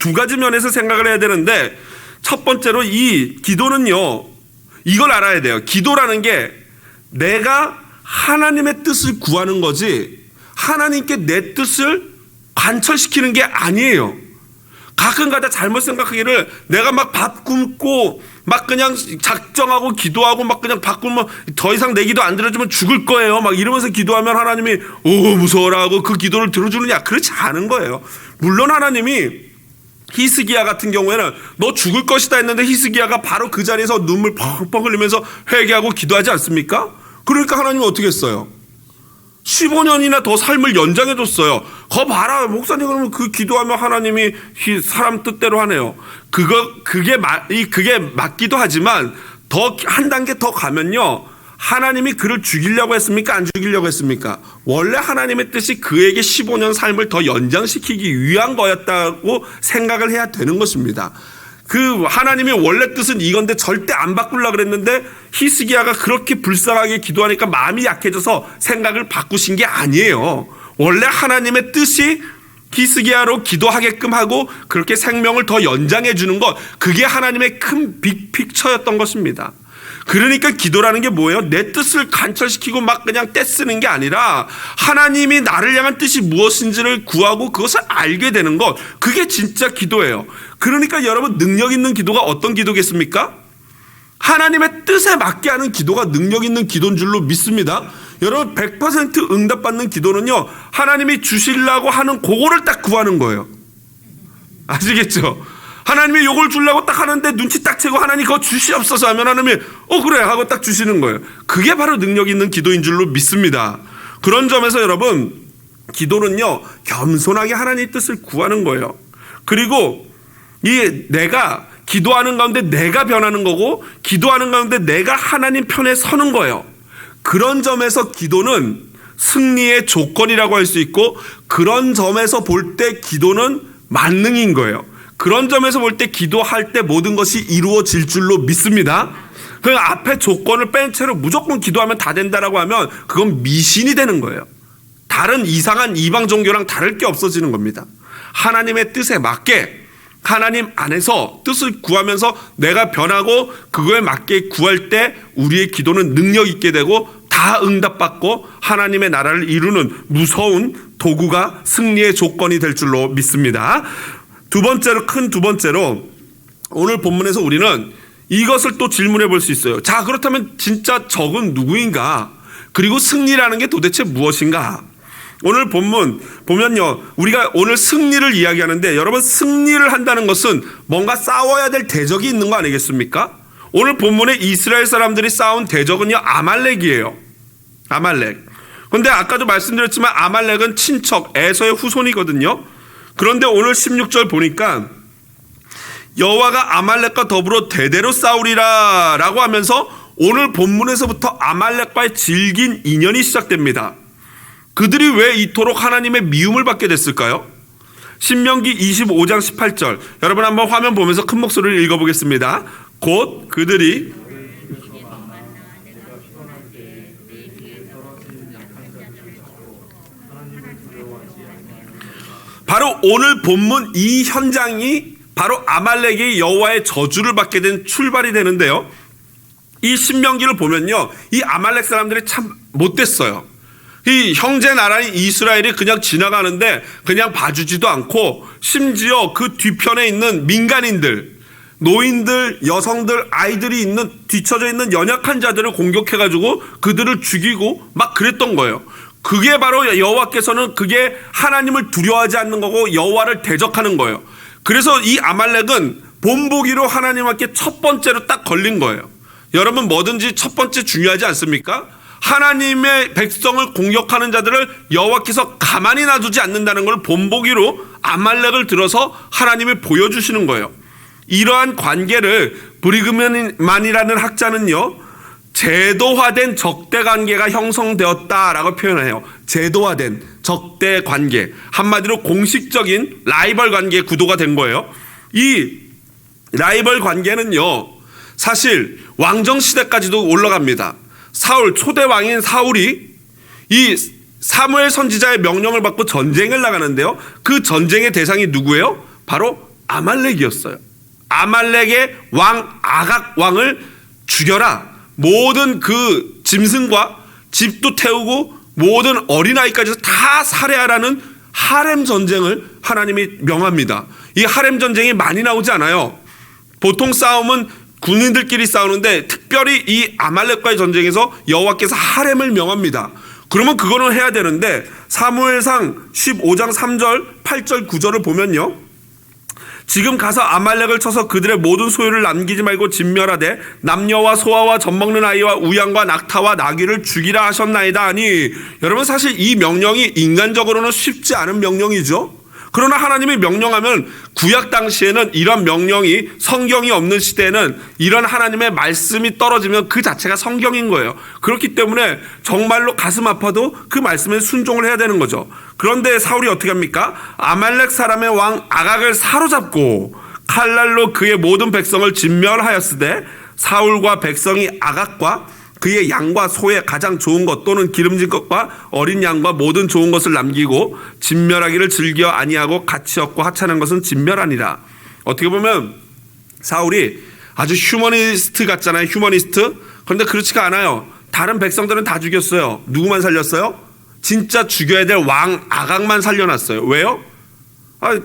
두 가지 면에서 생각을 해야 되는데, 첫 번째로 이 기도는요, 이걸 알아야 돼요. 기도라는 게 내가 하나님의 뜻을 구하는 거지 하나님께 내 뜻을 관철시키는 게 아니에요. 가끔가다 잘못 생각하기를 내가 막 밥 굶고 막 그냥 작정하고 기도하고 막 그냥 밥 굶으면 더 이상 내 기도 안 들어주면 죽을 거예요 막 이러면서 기도하면 하나님이 무서워라 하고 그 기도를 들어주느냐? 그렇지 않은 거예요. 물론 하나님이 히스기야 같은 경우에는 너 죽을 것이다 했는데 히스기야가 바로 그 자리에서 눈물 펑펑 흘리면서 회개하고 기도하지 않습니까? 그러니까 하나님이 어떻게 했어요? 15년이나 더 삶을 연장해줬어요. 거 봐라, 목사님 그러면 그 기도하면 하나님이 사람 뜻대로 하네요. 그게 맞기도 하지만 더 한 단계 더 가면요, 하나님이 그를 죽이려고 했습니까? 안 죽이려고 했습니까? 원래 하나님의 뜻이 그에게 15년 삶을 더 연장시키기 위한 거였다고 생각을 해야 되는 것입니다. 그 하나님의 원래 뜻은 이건데 절대 안 바꾸려고 그랬는데 히스기야가 그렇게 불쌍하게 기도하니까 마음이 약해져서 생각을 바꾸신 게 아니에요. 원래 하나님의 뜻이 히스기야로 기도하게끔 하고 그렇게 생명을 더 연장해 주는 것, 그게 하나님의 큰 빅픽처였던 것입니다. 그러니까 기도라는 게 뭐예요? 내 뜻을 관철시키고 막 그냥 떼쓰는 게 아니라 하나님이 나를 향한 뜻이 무엇인지를 구하고 그것을 알게 되는 것, 그게 진짜 기도예요. 그러니까 여러분, 능력 있는 기도가 어떤 기도겠습니까? 하나님의 뜻에 맞게 하는 기도가 능력 있는 기도인 줄로 믿습니다. 여러분, 100% 응답받는 기도는요, 하나님이 주시려고 하는 그거를 딱 구하는 거예요. 아시겠죠? 하나님이 요걸 주려고 딱 하는데 눈치 딱 채고 하나님 그거 주시옵소서 하면 하나님이 그래 하고 딱 주시는 거예요. 그게 바로 능력 있는 기도인 줄로 믿습니다. 그런 점에서 여러분, 기도는요, 겸손하게 하나님의 뜻을 구하는 거예요. 그리고 내가 기도하는 가운데 내가 변하는 거고, 기도하는 가운데 내가 하나님 편에 서는 거예요. 그런 점에서 기도는 승리의 조건이라고 할 수 있고, 그런 점에서 볼 때 기도는 만능인 거예요. 그런 점에서 볼 때 기도할 때 모든 것이 이루어질 줄로 믿습니다. 그 앞에 조건을 뺀 채로 무조건 기도하면 다 된다라고 하면 그건 미신이 되는 거예요. 다른 이상한 이방 종교랑 다를 게 없어지는 겁니다. 하나님의 뜻에 맞게 하나님 안에서 뜻을 구하면서 내가 변하고 그거에 맞게 구할 때 우리의 기도는 능력 있게 되고 다 응답받고 하나님의 나라를 이루는 무서운 도구가 승리의 조건이 될 줄로 믿습니다. 두 번째로 오늘 본문에서 우리는 이것을 또 질문해 볼 수 있어요. 자, 그렇다면 진짜 적은 누구인가? 그리고 승리라는 게 도대체 무엇인가? 오늘 본문 보면요, 우리가 오늘 승리를 이야기하는데 여러분, 승리를 한다는 것은 뭔가 싸워야 될 대적이 있는 거 아니겠습니까? 오늘 본문에 이스라엘 사람들이 싸운 대적은요, 아말렉이에요. 아말렉. 그런데 아까도 말씀드렸지만 아말렉은 친척 에서의 후손이거든요. 그런데 오늘 16절 보니까 여호와가 아말렉과 더불어 대대로 싸우리라 라고 하면서 오늘 본문에서부터 아말렉과의 질긴 인연이 시작됩니다. 그들이 왜 이토록 하나님의 미움을 받게 됐을까요? 신명기 25장 18절, 여러분 한번 화면 보면서 큰 목소리를 읽어보겠습니다. 곧 그들이 바로 오늘 본문 이 현장이 바로 아말렉이 여호와의 저주를 받게 된 출발이 되는데요. 이 신명기를 보면요, 이 아말렉 사람들이 참 못됐어요. 이 형제 나라인 이스라엘이 그냥 지나가는데 그냥 봐주지도 않고 심지어 그 뒤편에 있는 민간인들, 노인들, 여성들, 아이들이 있는 뒤처져 있는 연약한 자들을 공격해가지고 그들을 죽이고 막 그랬던 거예요. 그게 바로 여호와께서는 그게 하나님을 두려워하지 않는 거고 여호와를 대적하는 거예요. 그래서 이 아말렉은 본보기로 하나님께 첫 번째로 딱 걸린 거예요. 여러분, 뭐든지 첫 번째 중요하지 않습니까? 하나님의 백성을 공격하는 자들을 여호와께서 가만히 놔두지 않는다는 걸 본보기로 아말렉을 들어서 하나님이 보여주시는 거예요. 이러한 관계를 브리그맨만이라는 학자는요, 제도화된 적대 관계가 형성되었다라고 표현해요. 제도화된 적대 관계, 한마디로 공식적인 라이벌 관계의 구도가 된 거예요. 이 라이벌 관계는요, 사실 왕정 시대까지도 올라갑니다. 사울, 초대 왕인 사울이 이 사무엘 선지자의 명령을 받고 전쟁을 나가는데요, 그 전쟁의 대상이 누구예요? 바로 아말렉이었어요. 아말렉의 왕 아각 왕을 죽여라, 모든 그 짐승과 집도 태우고 모든 어린아이까지 다 살해하라는 하렘 전쟁을 하나님이 명합니다. 이 하렘 전쟁이 많이 나오지 않아요. 보통 싸움은 군인들끼리 싸우는데 특별히 이 아말렉과의 전쟁에서 여호와께서 하렘을 명합니다. 그러면 그거는 해야 되는데 사무엘상 15장 3절 8절 9절을 보면요, 지금 가서 아말렉을 쳐서 그들의 모든 소유를 남기지 말고 진멸하되 남녀와 소아와 젖먹는 아이와 우양과 낙타와 나귀를 죽이라 하셨나이다 하니, 여러분 사실 이 명령이 인간적으로는 쉽지 않은 명령이죠. 그러나 하나님이 명령하면 구약 당시에는 이런 명령이, 성경이 없는 시대에는 이런 하나님의 말씀이 떨어지면 그 자체가 성경인 거예요. 그렇기 때문에 정말로 가슴 아파도 그 말씀에 순종을 해야 되는 거죠. 그런데 사울이 어떻게 합니까? 아말렉 사람의 왕 아각을 사로잡고 칼날로 그의 모든 백성을 진멸하였으되 사울과 백성이 아각과 그의 양과 소의 가장 좋은 것 또는 기름진 것과 어린 양과 모든 좋은 것을 남기고 진멸하기를 즐겨 아니하고 가치 없고 하찮은 것은 진멸하니라. 어떻게 보면 사울이 아주 휴머니스트 같잖아요. 휴머니스트. 그런데 그렇지가 않아요. 다른 백성들은 다 죽였어요. 누구만 살렸어요? 진짜 죽여야 될 왕 아각만 살려놨어요. 왜요?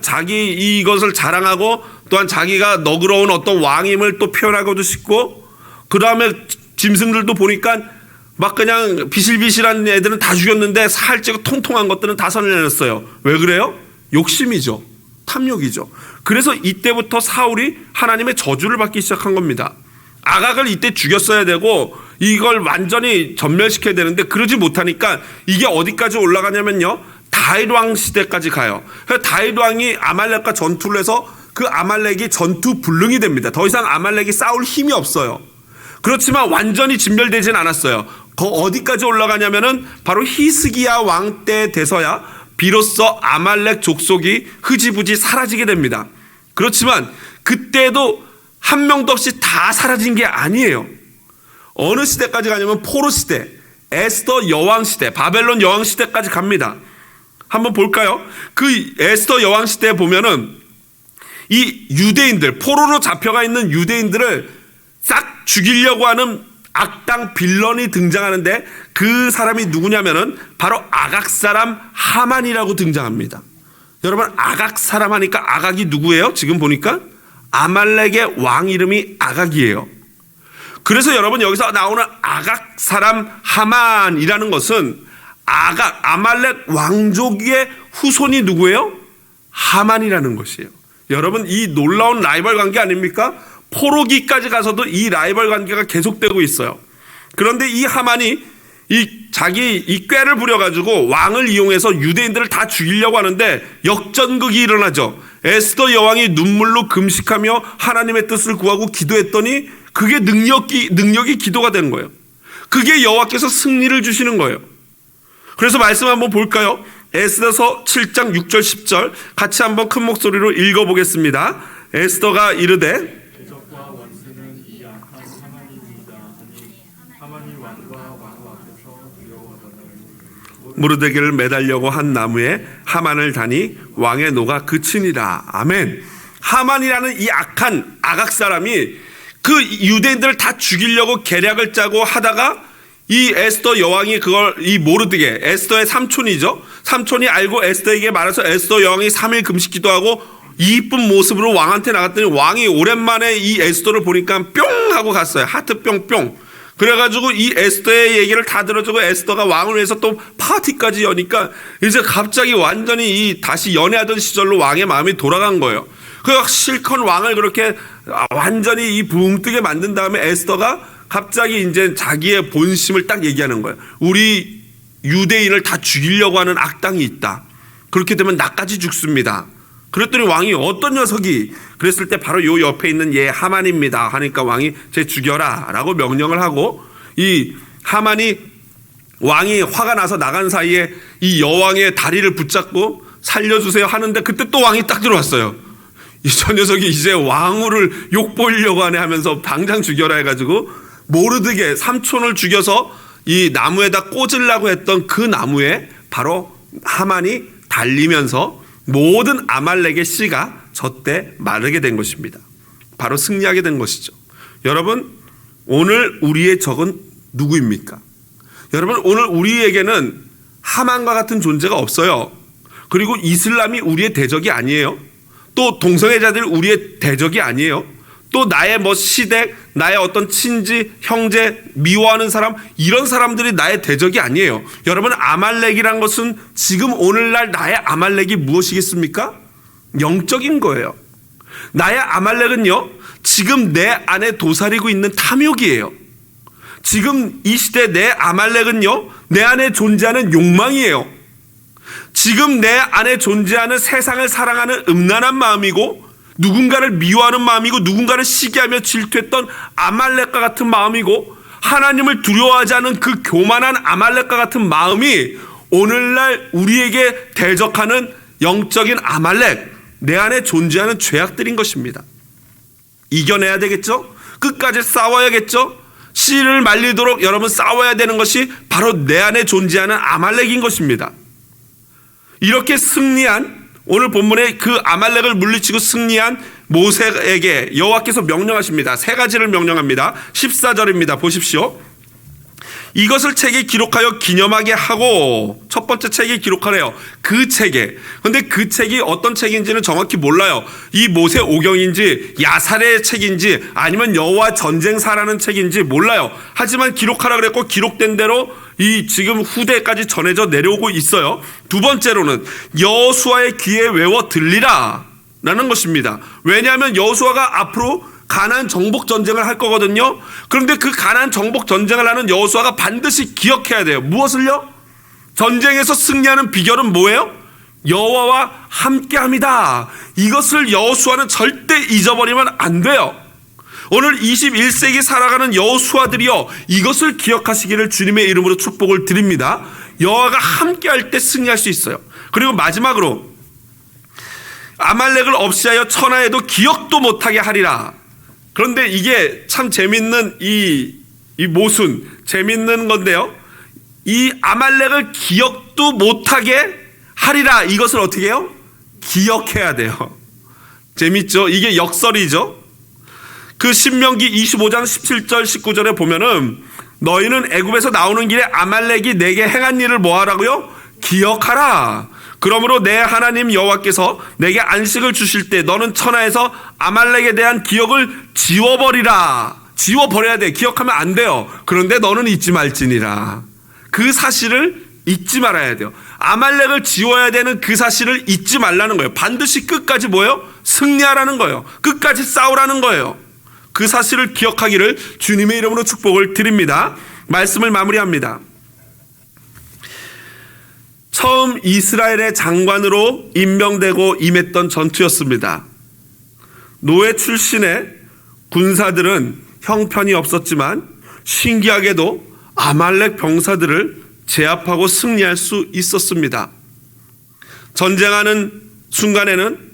자기 이것을 자랑하고 또한 자기가 너그러운 어떤 왕임을 또 표현하고도 싶고, 그 다음에 짐승들도 보니까 막 그냥 비실비실한 애들은 다 죽였는데 살찌고 통통한 것들은 다 살려냈어요. 왜 그래요? 욕심이죠. 탐욕이죠. 그래서 이때부터 사울이 하나님의 저주를 받기 시작한 겁니다. 아각을 이때 죽였어야 되고 이걸 완전히 전멸시켜야 되는데 그러지 못하니까 이게 어디까지 올라가냐면요, 다윗 왕 시대까지 가요. 다윗 왕이 아말렉과 전투를 해서 그 아말렉이 전투 불능이 됩니다. 더 이상 아말렉이 싸울 힘이 없어요. 그렇지만 완전히 진멸되진 않았어요. 어디까지 올라가냐면은 바로 히스기야 왕 때 돼서야 비로소 아말렉 족속이 흐지부지 사라지게 됩니다. 그렇지만 그때도 한 명도 없이 다 사라진 게 아니에요. 어느 시대까지 가냐면 포로 시대, 에스더 여왕 시대, 바벨론 여왕 시대까지 갑니다. 한번 볼까요? 그 에스더 여왕 시대에 보면은 이 유대인들, 포로로 잡혀가 있는 유대인들을 싹 죽이려고 하는 악당 빌런이 등장하는데 그 사람이 누구냐면은 바로 아각 사람 하만이라고 등장합니다. 여러분, 아각 사람 하니까 아각이 누구예요? 지금 보니까 아말렉의 왕 이름이 아각이에요. 그래서 여러분, 여기서 나오는 아각 사람 하만이라는 것은 아각, 아말렉 왕족의 후손이 누구예요? 하만이라는 것이에요. 여러분, 이 놀라운 라이벌 관계 아닙니까? 포로기까지 가서도 이 라이벌 관계가 계속되고 있어요. 그런데 이 하만이 자기 꾀를 부려가지고 왕을 이용해서 유대인들을 다 죽이려고 하는데 역전극이 일어나죠. 에스더 여왕이 눈물로 금식하며 하나님의 뜻을 구하고 기도했더니 그게 능력이 기도가 된 거예요. 그게 여호와께서 승리를 주시는 거예요. 그래서 말씀 한번 볼까요? 에스더서 7장 6절 10절 같이 한번 큰 목소리로 읽어보겠습니다. 에스더가 이르되 대적과 원수는 이 악한 하만입니다 하니 하만이 왕과 왕후 앞에서 두려워하더니 무르드기를 매달려고 한 나무에 하만을 다니 왕의 노가 그치니라. 아멘. 하만이라는 이 악한 아각 사람이 그 유대인들을 다 죽이려고 계략을 짜고 하다가 이 에스더 여왕이 그걸 이 모르드게 에스더의 삼촌이죠. 삼촌이 알고 에스더에게 말해서 에스더 여왕이 3일 금식 기도하고 이쁜 모습으로 왕한테 나갔더니 왕이 오랜만에 이 에스더를 보니까 뿅 하고 갔어요. 하트 뿅뿅. 그래가지고 이 에스더의 얘기를 다 들어주고 에스더가 왕을 위해서 또 파티까지 여니까 이제 갑자기 완전히 다시 연애하던 시절로 왕의 마음이 돌아간 거예요. 그 실컷 왕을 그렇게 완전히 붕 뜨게 만든 다음에 에스더가 갑자기 이제 자기의 본심을 딱 얘기하는 거예요. 우리 유대인을 다 죽이려고 하는 악당이 있다. 그렇게 되면 나까지 죽습니다. 그랬더니 왕이 어떤 녀석이 그랬을 때 바로 요 옆에 있는 얘 하만입니다 하니까 왕이 쟤 죽여라 라고 명령을 하고 이 하만이 왕이 화가 나서 나간 사이에 이 여왕의 다리를 붙잡고 살려주세요 하는데 그때 또 왕이 딱 들어왔어요. 저 녀석이 이제 왕후를 욕보이려고 하네 하면서 당장 죽여라 해가지고 모르드게 삼촌을 죽여서 이 나무에다 꽂으려고 했던 그 나무에 바로 하만이 달리면서 모든 아말렉의 씨가 젖대 마르게 된 것입니다. 바로 승리하게 된 것이죠. 여러분, 오늘 우리의 적은 누구입니까? 여러분, 오늘 우리에게는 하만과 같은 존재가 없어요. 그리고 이슬람이 우리의 대적이 아니에요. 또 동성애자들이 우리의 대적이 아니에요. 또 나의 시댁, 나의 어떤 친지, 형제, 미워하는 사람, 이런 사람들이 나의 대적이 아니에요. 여러분, 아말렉이란 것은 지금 오늘날 나의 아말렉이 무엇이겠습니까? 영적인 거예요. 나의 아말렉은요, 지금 내 안에 도사리고 있는 탐욕이에요. 지금 이 시대 내 아말렉은요, 내 안에 존재하는 욕망이에요. 지금 내 안에 존재하는 세상을 사랑하는 음란한 마음이고 누군가를 미워하는 마음이고 누군가를 시기하며 질투했던 아말렉과 같은 마음이고 하나님을 두려워하지 않은 그 교만한 아말렉과 같은 마음이 오늘날 우리에게 대적하는 영적인 아말렉, 내 안에 존재하는 죄악들인 것입니다. 이겨내야 되겠죠? 끝까지 싸워야겠죠? 씨를 말리도록 여러분 싸워야 되는 것이 바로 내 안에 존재하는 아말렉인 것입니다. 이렇게 승리한 오늘 본문에 그 아말렉을 물리치고 승리한 모세에게 여호와께서 명령하십니다. 세 가지를 명령합니다. 14절입니다. 보십시오. 이것을 책에 기록하여 기념하게 하고, 첫 번째 책에 기록하래요. 그 책에. 근데 그 책이 어떤 책인지는 정확히 몰라요. 이 모세 오경인지 야살의 책인지 아니면 여호와 전쟁사라는 책인지 몰라요. 하지만 기록하라 그랬고 기록된 대로 이 지금 후대까지 전해져 내려오고 있어요. 두 번째로는 여호수아의 귀에 외워 들리라 라는 것입니다. 왜냐하면 여호수아가 앞으로 가나안 정복 전쟁을 할 거거든요. 그런데 그 가나안 정복 전쟁을 하는 여호수아가 반드시 기억해야 돼요. 무엇을요? 전쟁에서 승리하는 비결은 뭐예요? 여호와와 함께합니다. 이것을 여호수아는 절대 잊어버리면 안 돼요. 오늘 21세기 살아가는 여호수아들이여, 이것을 기억하시기를 주님의 이름으로 축복을 드립니다. 여호와가 함께할 때 승리할 수 있어요. 그리고 마지막으로 아말렉을 없이하여 천하에도 기억도 못하게 하리라. 그런데 이게 참 재밌는 이 모순, 재밌는 건데요. 이 아말렉을 기억도 못하게 하리라. 이것을 어떻게 해요? 기억해야 돼요. 재밌죠? 이게 역설이죠. 그 신명기 25장 17절 19절에 보면은 너희는 애굽에서 나오는 길에 아말렉이 내게 행한 일을 뭐하라고요? 기억하라. 그러므로 내 하나님 여호와께서 내게 안식을 주실 때 너는 천하에서 아말렉에 대한 기억을 지워버리라. 지워버려야 돼. 기억하면 안 돼요. 그런데 너는 잊지 말지니라. 그 사실을 잊지 말아야 돼요. 아말렉을 지워야 되는 그 사실을 잊지 말라는 거예요. 반드시 끝까지 뭐예요? 승리하라는 거예요. 끝까지 싸우라는 거예요. 그 사실을 기억하기를 주님의 이름으로 축복을 드립니다. 말씀을 마무리합니다. 처음 이스라엘의 장관으로 임명되고 임했던 전투였습니다. 노예 출신의 군사들은 형편이 없었지만 신기하게도 아말렉 병사들을 제압하고 승리할 수 있었습니다. 전쟁하는 순간에는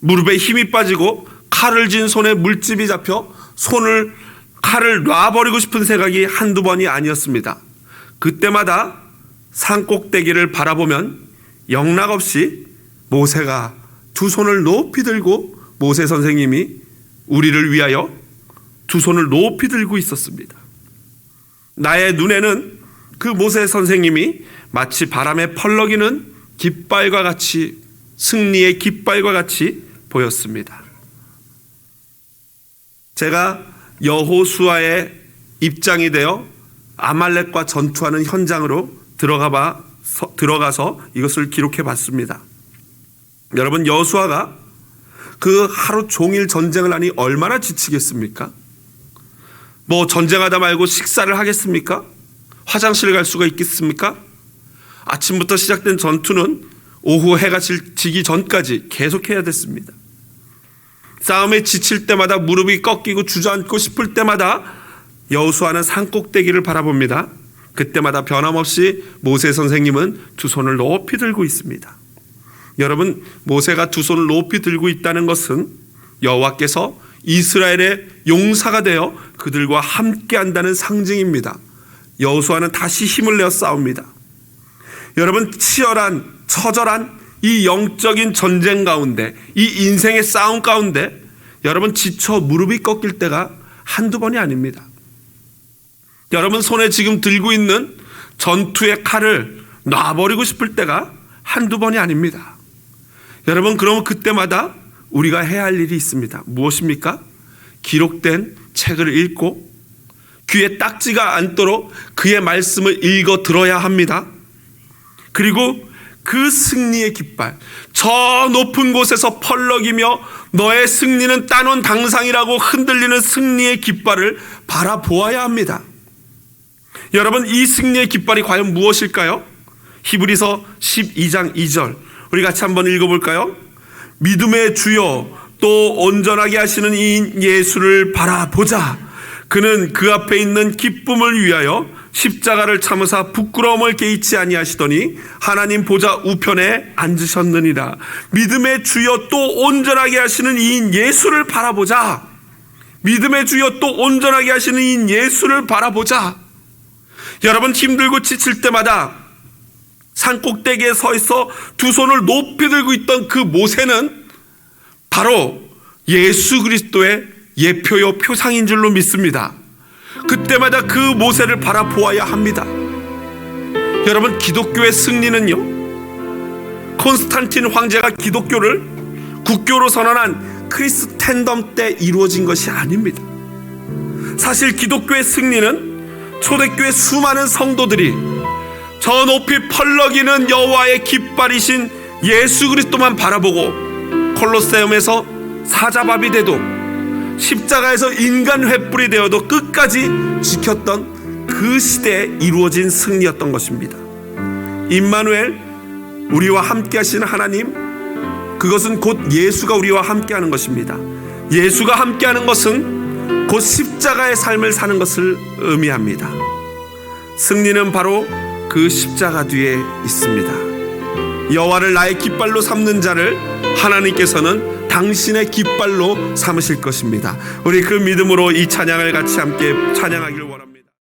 무릎에 힘이 빠지고 칼을 쥔 손에 물집이 잡혀 칼을 놔버리고 싶은 생각이 한두 번이 아니었습니다. 그때마다 산꼭대기를 바라보면 영락없이 모세가 두 손을 높이 들고 모세 선생님이 우리를 위하여 두 손을 높이 들고 있었습니다. 나의 눈에는 그 모세 선생님이 마치 바람에 펄럭이는 깃발과 같이, 승리의 깃발과 같이 보였습니다. 제가 여호수아의 입장이 되어 아말렉과 전투하는 현장으로 들어가서 이것을 기록해 봤습니다. 여러분, 여호수아가 그 하루 종일 전쟁을 하니 얼마나 지치겠습니까? 뭐 전쟁하다 말고 식사를 하겠습니까? 화장실 갈 수가 있겠습니까? 아침부터 시작된 전투는 오후 해가 지기 전까지 계속해야 됐습니다. 싸움에 지칠 때마다 무릎이 꺾이고 주저앉고 싶을 때마다 여호수아는 산꼭대기를 바라봅니다. 그때마다 변함없이 모세 선생님은 두 손을 높이 들고 있습니다. 여러분, 모세가 두 손을 높이 들고 있다는 것은 여호와께서 이스라엘의 용사가 되어 그들과 함께 한다는 상징입니다. 여호수아는 다시 힘을 내어 싸웁니다. 여러분, 치열한 처절한 이 영적인 전쟁 가운데, 이 인생의 싸움 가운데 여러분 지쳐 무릎이 꺾일 때가 한두 번이 아닙니다. 여러분 손에 지금 들고 있는 전투의 칼을 놔버리고 싶을 때가 한두 번이 아닙니다. 여러분, 그러면 그때마다 우리가 해야 할 일이 있습니다. 무엇입니까? 기록된 책을 읽고 귀에 딱지가 않도록 그의 말씀을 읽어 들어야 합니다. 그리고 그 승리의 깃발, 저 높은 곳에서 펄럭이며 너의 승리는 따놓은 당상이라고 흔들리는 승리의 깃발을 바라보아야 합니다. 여러분, 이 승리의 깃발이 과연 무엇일까요? 히브리서 12장 2절 우리 같이 한번 읽어볼까요? 믿음의 주여 또 온전하게 하시는 이인 예수를 바라보자. 그는 그 앞에 있는 기쁨을 위하여 십자가를 참으사 부끄러움을 개의치 아니하시더니 하나님 보좌 우편에 앉으셨느니라. 믿음의 주여 또 온전하게 하시는 이인 예수를 바라보자. 믿음의 주여 또 온전하게 하시는 이인 예수를 바라보자. 여러분, 힘들고 지칠 때마다 산꼭대기에 서 있어 두 손을 높이 들고 있던 그 모세는 바로 예수 그리스도의 예표요 표상인 줄로 믿습니다. 그때마다 그 모세를 바라보아야 합니다. 여러분, 기독교의 승리는요, 콘스탄틴 황제가 기독교를 국교로 선언한 크리스텐덤 때 이루어진 것이 아닙니다. 사실 기독교의 승리는 초대교회 수많은 성도들이 저 높이 펄럭이는 여호와의 깃발이신 예수 그리스도만 바라보고 콜로세움에서 사자밥이 돼도 십자가에서 인간 횃불이 되어도 끝까지 지켰던 그 시대에 이루어진 승리였던 것입니다. 임마누엘, 우리와 함께 하시는 하나님, 그것은 곧 예수가 우리와 함께 하는 것입니다. 예수가 함께 하는 것은 곧 십자가의 삶을 사는 것을 의미합니다. 승리는 바로 그 십자가 뒤에 있습니다. 여호와를 나의 깃발로 삼는 자를 하나님께서는 당신의 깃발로 삼으실 것입니다. 우리 그 믿음으로 이 찬양을 같이 함께 찬양하기를 원합니다.